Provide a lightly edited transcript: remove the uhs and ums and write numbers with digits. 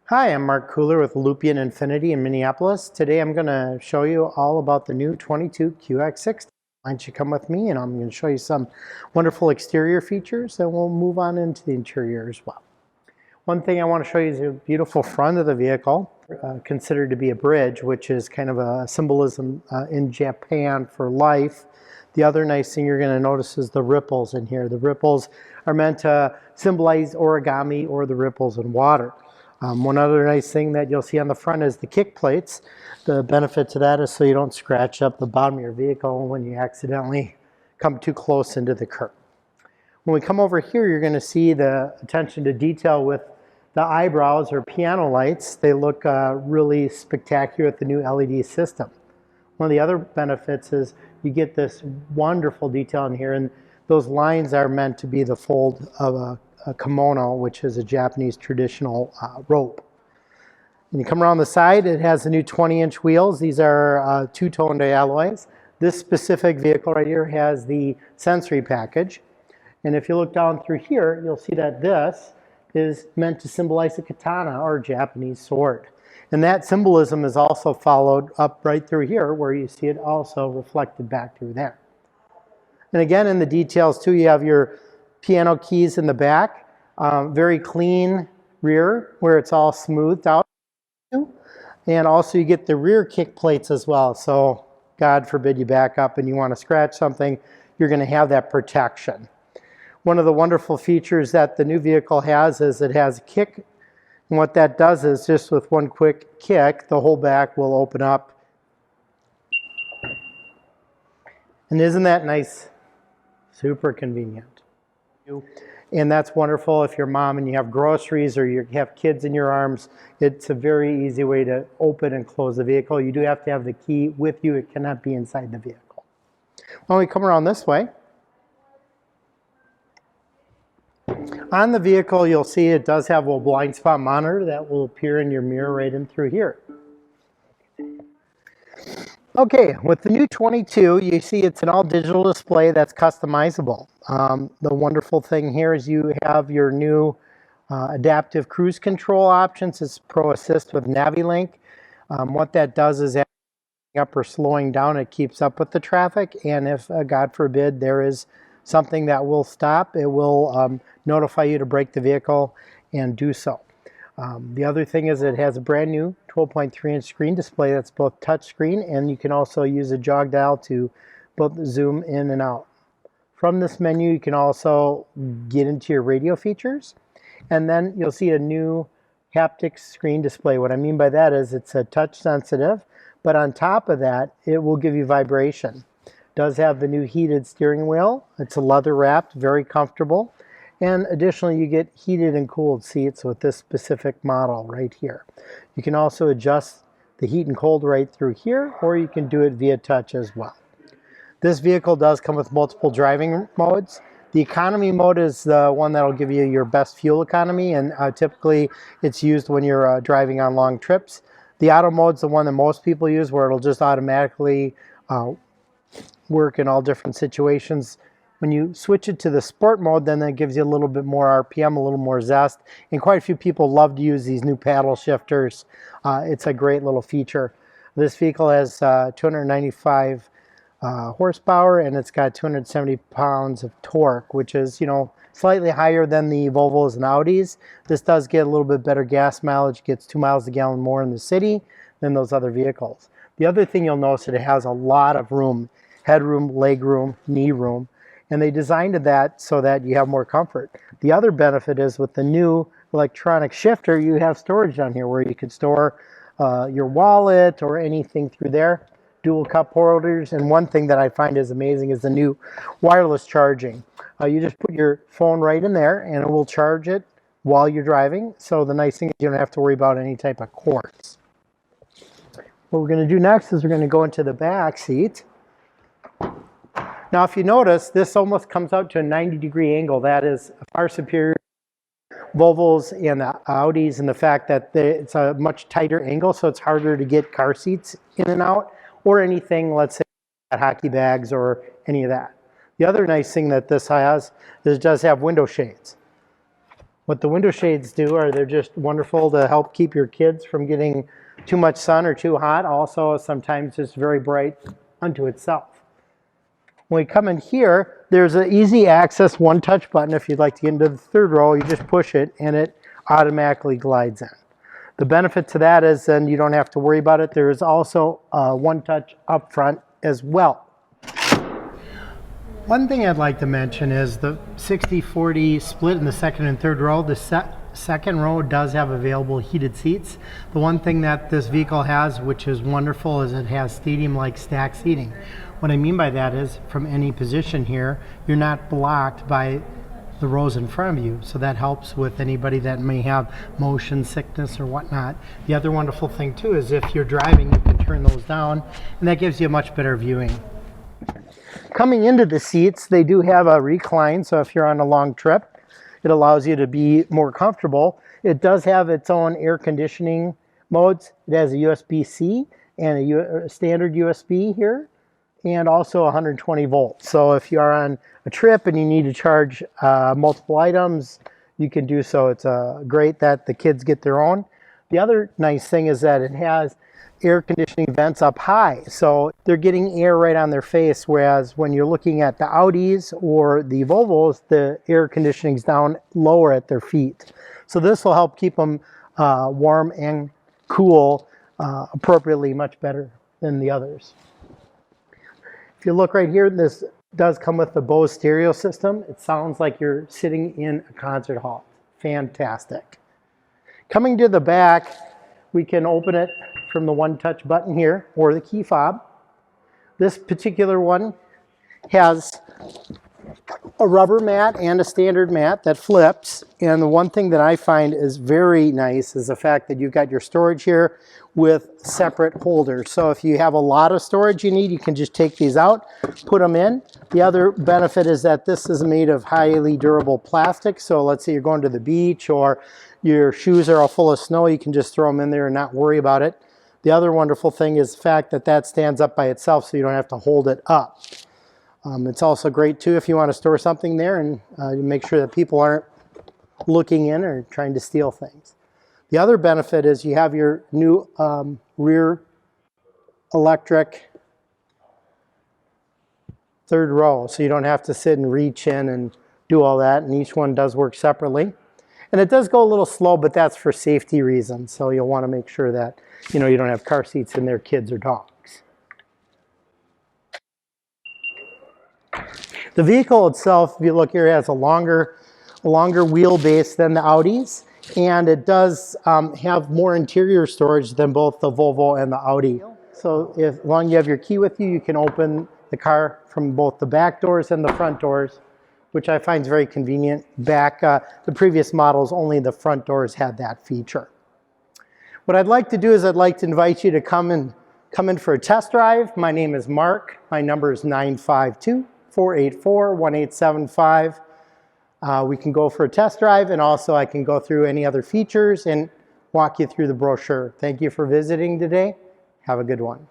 Hi, I'm Mark Kuller with Lupient Infiniti in Minneapolis. Today I'm going to show you all about the new 22 QX60. Why don't you come with me and I'm going to show you some wonderful exterior features and we'll move on into the interior as well. One thing I want to show you is the beautiful front of the vehicle, considered to be a bridge, which is kind of a symbolism in Japan for life. The other nice thing you're going to notice is the ripples in here. The ripples are meant to symbolize origami or the ripples in water. One other nice thing that you'll see on the front is the kick plates. The benefit to that is so you don't scratch up the bottom of your vehicle when you accidentally come too close into the curb. When we come over here, you're going to see the attention to detail with the eyebrows or piano lights. They look really spectacular with the new LED system. One of the other benefits is you get this wonderful detail in here, and those lines are meant to be the fold of a kimono, which is a Japanese traditional robe. When you come around the side, it has the new 20-inch wheels. These are two-toned alloys. This specific vehicle right here has the sensory package. And if you look down through here, you'll see that this is meant to symbolize a katana or Japanese sword. And that symbolism is also followed up right through here, where you see it also reflected back through there. And again, in the details too, you have your piano keys in the back, very clean rear where it's all smoothed out. And also you get the rear kick plates as well. So God forbid you back up and you want to scratch something, you're going to have that protection. One of the wonderful features that the new vehicle has is it has a kick. And what that does is just with one quick kick, the whole back will open up. And isn't that nice? Super convenient. And that's wonderful if you're mom and you have groceries or you have kids in your arms. It's a very easy way to open and close the vehicle. You do have to have the key with you. It cannot be inside the vehicle. When we come around this way, on the vehicle you'll see it does have a blind spot monitor that will appear in your mirror right in through here. Okay, with the new 22, you see it's an all-digital display that's customizable. The wonderful thing here is you have your new adaptive cruise control options. It's Pro Assist with NaviLink. What that does is up or slowing down, it keeps up with the traffic, and if, God forbid, there is something that will stop, it will notify you to brake the vehicle and do so. The other thing is it has a brand new 12.3-inch screen display that's both touch screen, and you can also use a jog dial to both zoom in and out. From this menu you can also get into your radio features, and then you'll see a new haptic screen display. What I mean by that is it's a touch sensitive, but on top of that it will give you vibration. It does have the new heated steering wheel. It's a leather wrapped, very comfortable. And additionally, you get heated and cooled seats with this specific model right here. You can also adjust the heat and cold right through here, or you can do it via touch as well. This vehicle does come with multiple driving modes. The economy mode is the one that will give you your best fuel economy, and typically it's used when you're driving on long trips. The auto mode is the one that most people use, where it'll just automatically work in all different situations. When you switch it to the sport mode, then that gives you a little bit more RPM, a little more zest. And quite a few people love to use these new paddle shifters. It's a great little feature. This vehicle has 295 horsepower, and it's got 270 pounds of torque, which is, slightly higher than the Volvos and Audis. This does get a little bit better gas mileage, gets 2 miles a gallon more in the city than those other vehicles. The other thing you'll notice is it has a lot of room, headroom, leg room, knee room. And they designed that so that you have more comfort. The other benefit is with the new electronic shifter, you have storage down here where you can store your wallet or anything through there. Dual cup holders. And one thing that I find is amazing is the new wireless charging. You just put your phone right in there and it will charge it while you're driving. So the nice thing is you don't have to worry about any type of cords. What we're going to do next is we're going to go into the back seat. Now, if you notice, this almost comes out to a 90-degree angle. That is far superior to Volvos and the Audis, and the fact that it's a much tighter angle, so it's harder to get car seats in and out, or anything, let's say, hockey bags or any of that. The other nice thing that this has is it does have window shades. What the window shades do are they're just wonderful to help keep your kids from getting too much sun or too hot. Also, sometimes it's very bright unto itself. When we come in here, there's an easy access one touch button. If you'd like to get into the third row, you just push it and it automatically glides in. The benefit to that is then you don't have to worry about it. There is also one touch up front as well. One thing I'd like to mention is the 60-40 split in the second and third row. The second row does have available heated seats. The one thing that this vehicle has, which is wonderful, is it has stadium-like stack seating. What I mean by that is from any position here, you're not blocked by the rows in front of you. So that helps with anybody that may have motion sickness or whatnot. The other wonderful thing too is if you're driving, you can turn those down and that gives you a much better viewing. Coming into the seats, they do have a recline, so if you're on a long trip, it allows you to be more comfortable. It does have its own air conditioning modes. It has a USB-C and a standard USB here, and also 120 volts. So if you are on a trip and you need to charge multiple items, you can do so. It's great that the kids get their own. The other nice thing is that it has air conditioning vents up high, so they're getting air right on their face, whereas when you're looking at the Audis or the Volvos, the air conditioning's down lower at their feet. So this will help keep them warm and cool appropriately, much better than the others. If you look right here, this does come with the Bose stereo system. It sounds like you're sitting in a concert hall. Fantastic. Coming to the back, we can open it from the one touch button here or the key fob. This particular one has a rubber mat and a standard mat that flips, and the one thing that I find is very nice is the fact that you've got your storage here with separate holders. So if you have a lot of storage you need, you can just take these out, put them in. The other benefit is that this is made of highly durable plastic, so let's say you're going to the beach or your shoes are all full of snow, you can just throw them in there and not worry about it. The other wonderful thing is the fact that that stands up by itself, so you don't have to hold it up. It's also great too if you want to store something there and make sure that people aren't looking in or trying to steal things. The other benefit is you have your new rear electric third row, so you don't have to sit and reach in and do all that, and each one does work separately. And it does go a little slow, but that's for safety reasons, so you'll want to make sure that you don't have car seats in there, kids or dogs. The vehicle itself, if you look here, has a longer wheelbase than the Audis, and it does have more interior storage than both the Volvo and the Audi. So as long as you have your key with you, you can open the car from both the back doors and the front doors, which I find is very convenient. Back, the previous models, only the front doors had that feature. What I'd like to do is I'd like to invite you to come in for a test drive. My name is Mark. My number is 952-484-1875. We can go for a test drive, and also I can go through any other features and walk you through the brochure. Thank you for visiting today. Have a good one.